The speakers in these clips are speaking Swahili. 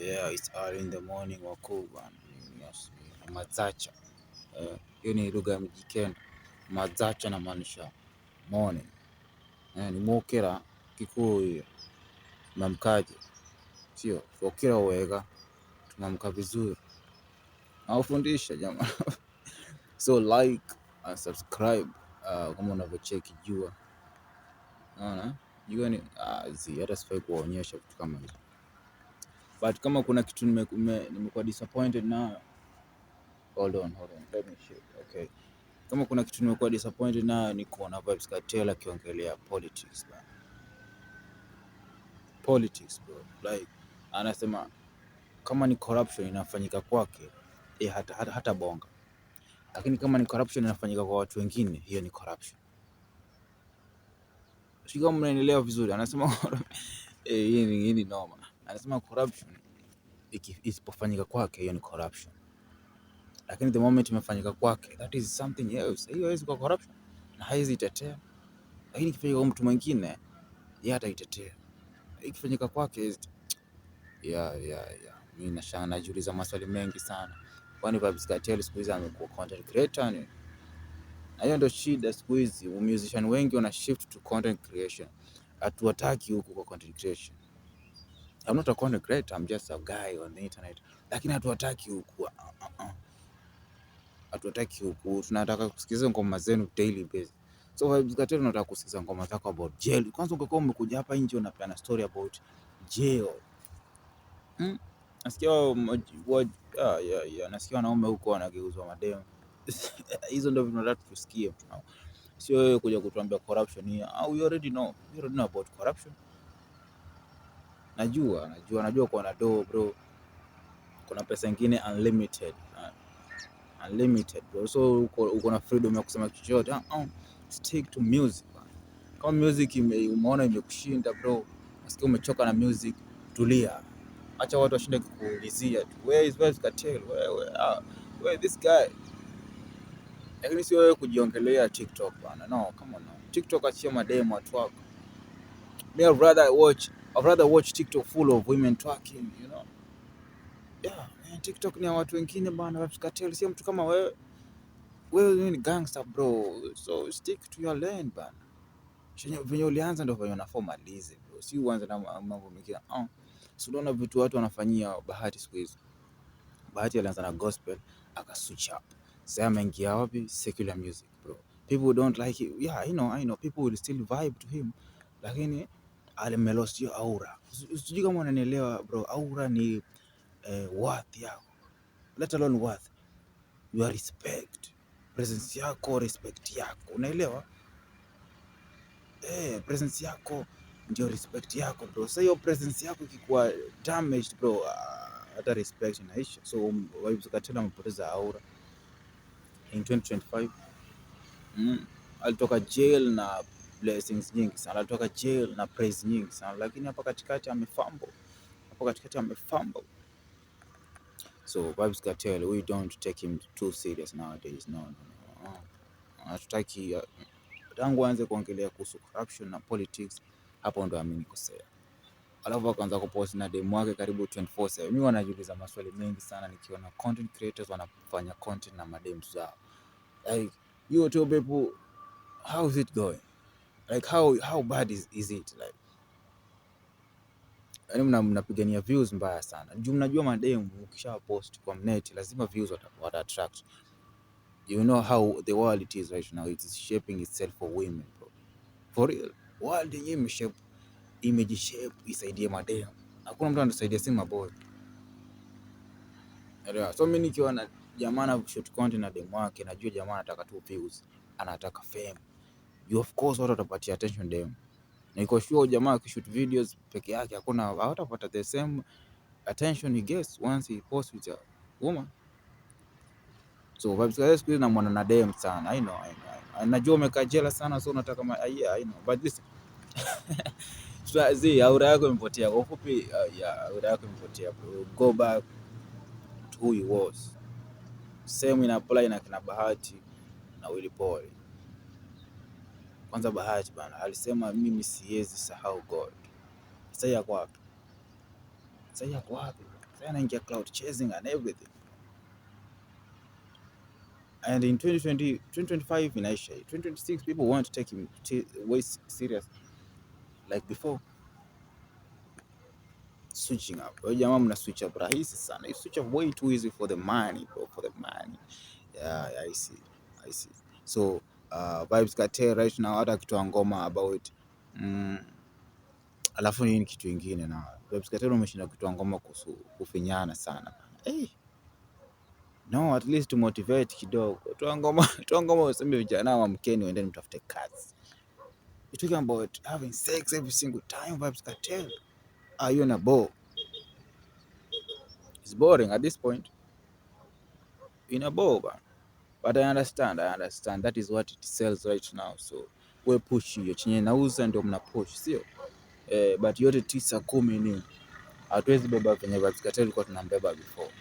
Yeah, it's early in the morning wakuu bana. Yes, mazacha. Hiyo ni lugha ya Mjikenda. Mazacha na maanisha morning. Ni mukira Kikuyu mamkaje. Sio, ukira wega tunamka vizuri. Naufundisha jamaa. So like and subscribe kama unavyocheki jua. Unaona? Jua ni hata sifai kuwaonyesha vitu kama hizo. But kama kuna kitu nimekuwa disappointed na hold on. Let me share. Okay. Kama kuna kitu nimekuwa disappointed nayo ni kuona Vybz Kartel akiongelea politics bro. Politics bro. Like anasema kama ni corruption inafanyika kwake hata bonga. Lakini kama ni corruption inafanyika kwa watu wengine, hiyo ni corruption. Sio kama mnaelewa vizuri. Anasema hii ni noma. Anasema corruption isipofanyika kwake hiyo ni corruption. Lakini the moment imefanyika kwake, that is something else. Hiyo haiwezi kuwa corruption na haiwezi itetea. Lakini ikifanyika kwa mtu mwingine, yeye ataitetea. Ikifanyika kwake mimi nashangaa, najiuliza maswali mengi sana. Kwani Vybz Kartel siku hizi amekuwa content creator ni? Na hiyo ndio shida siku hizi, musician wengi wana shift to content creation. Hatuwataki huku kwa content creation. I'm not a content creator, I'm just a guy on the internet. Lakini hatuwataki huku. Hatuwataki huku. Tunataka kusikiza ngoma zenu daily basis. So Vybz Kartel unataka kusikiza ngoma zako about jail. Kwanza ungekuwa umekuja hapa nje unapeana story about jail. Nasikia nasikia wanaume huko wanageuzwa mademu. Hizo ndio vitu tunataka tusikie. Sio wewe kuja kutuambia corruption here. We already know about corruption. Najua kwa na do bro. Kuna pesa nyingine unlimited bro. So uko na freedom ya kusema chochote. Stick to music. Kama music umeona imekushinda bro, nasikia umechoka na music, tulia. Acha watu washinde kukuulizia tu. Where is Vybz Kartel? Where this guy? Lakini sio wewe kujiongelea TikTok bana. No, come on now. TikTok achia mademo watu wako. I'd rather watch TikTok full of women twerking, you know. Yeah, man, TikTok ni watu wengine bana. Vybz Kartel sio mtu kama wewe. Wewe ni gangster bro. So stick to your lane bana. Venye ulianza ndio venye unafaa umalize bro. Si uanze na mambo mengine. Si unaona vitu watu wanafanyia Bahati siku hizi. Bahati alianza na gospel akaswitch up. Sasa ameingia wapi? Secular music bro. People don't like it. Yeah, I know. People will still vibe to him. Lakini amelost hiyo aura. Sijui kama unanielewa bro. Aura ni worth yako. Let alone worth. Your respect. Presence yako, respect yako. Unaelewa? Presence yako ndio respect yako bro. Sasa hiyo presence yako ikikuwa damaged bro, hata respect inaisha. So Vybz Kartel amepoteza aura in 2025. Alitoka jail na blessings nyingi sana, alitoka jail na praise nyingi sana, lakini hapa katikati amefumble. So Vybz Kartel, we don't take him too serious nowadays. No. Hatutaki tangu aanze kuongelea kuhusu corruption na politics, hapo ndo amenikosea. Alafu akaanza kupost na demo wake karibu 24/7. Mimi wanajiuliza maswali mengi sana nikiona content creators wanafanya content na madem zao. Like you tell people how is it going? Like how bad is it like? Yaani mnapigania views mbaya sana. Mnajua madem ukisha post kwa mnet lazima views wata attract. You know how the world it is right now. It is shaping itself for women bro. For real. World yenyewe imejishape isaidie madem. Hakuna mtu anasaidia si maboy. So mimi nikiwa na jamaa na shoot content na demo wake, najua jamaa anataka tu views, anataka fame. Of course watu watapatia attention demo. Na iko sure jamaa akishoot videos peke yake hawatapata the same attention he gets once he posts with a woman. So Vybz Kartel siku hizi namwona na dem sana. I know. Najua umekaa jela sana, so unataka I know. But listen. Aura yako imepotea. Kwa ufupi, aura yako imepotea bro. Go back to who you was. Same ina apply na kina Bahati na Willy Paul. Kwanza Bahati bana alisema mimi siwezi sahau God. Sasa yako wapi? anaingia cloud chasing and everything. And in 2020, 2025 inaisha, 2026 people want to take him way serious like before. Switching up, wewe jamaa mna switch up rahisi sana, you switch up way too easy for the money bro, for the money. Yeah, I see. So Vybz Kartel right now hata akitoa ngoma about alafu nini kitu ingine, na Vybz Kartel umeshinda kutoa ngoma kuhusu kufinyana sana. Hey, no, at least to motivate kidogo, toa ngoma useme vijana wa mkeni waende mtafute kazi. You're talking about having sex every single time, Vybz Kartel. Are you in a ball? It's boring at this point. In a ball, but I understand. That is what it sells right now. So we push hiyo chenye nauza ndio mna push, sio? But yote 9-10 ni hatuwezi beba venye Vybz Kartel ilikuwa tunambeba before.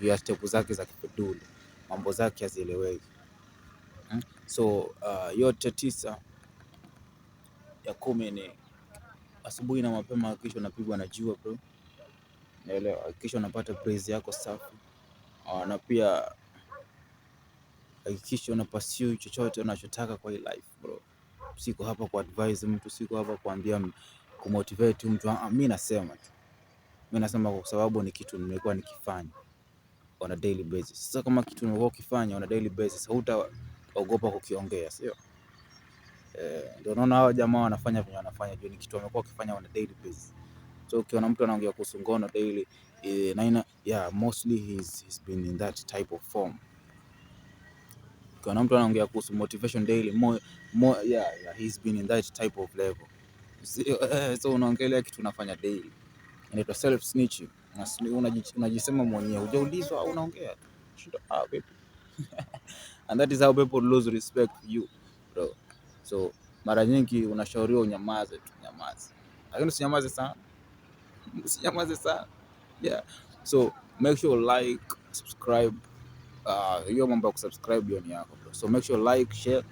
Ya step zake za kipeduli, mambo zake hazieleweki. So yote 9-10 ni asubuhi na mapema, hakikisha unapigwa na jua bro. Naelewa, hakikisha unapata praise yako safi. Na pia hakikisha una pursue chochote unachotaka kwa hii life bro. Siko hapa ku advise mtu, siko hapa kuambia kumotivate mtu. Mimi nasema tu. Mimi nasema kwa sababu ni kitu nimekuwa nikifanya on a daily basis. Sasa kama kitu nimekuwa ukifanya on a daily basis, hautaogopa kukiongea, sio? Ndio unaona hao jamaa wanafanya vile wanafanya juu ni kitu wamekuwa wakifanya on a daily basis. So ukiona mtu anaongea kuhusu ngono daily, mostly he's been in that type of form. Ukiona mtu anaongea kuhusu motivation daily, he's been in that type of level. So unaongelea kitu unafanya daily, inaitwa self snitching. Unajisema mwenyewe, hujaulizwa au unaongea tu. And that is how people lose respect for you bro. So mara nyingi unashauriwa unyamaze tu, lakini usinyamaze sana. Yeah, so make sure like, subscribe. Hiyo mambo ya kusubscribe hiyo ni yako bro. So make sure like, share,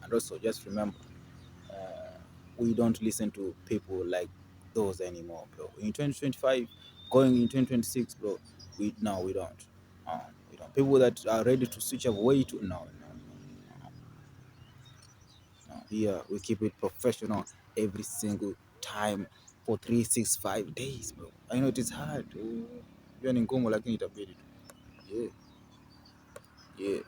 and also just remember, we don't listen to people like those anymore bro. In 2025 going in 2026 bro, we don't. We don't. People that are ready to switch up way too, no. Here we keep it professional every single time for 365 days bro. I know it is hard. Hiyo ni ngumu lakini itabidi. Yeah.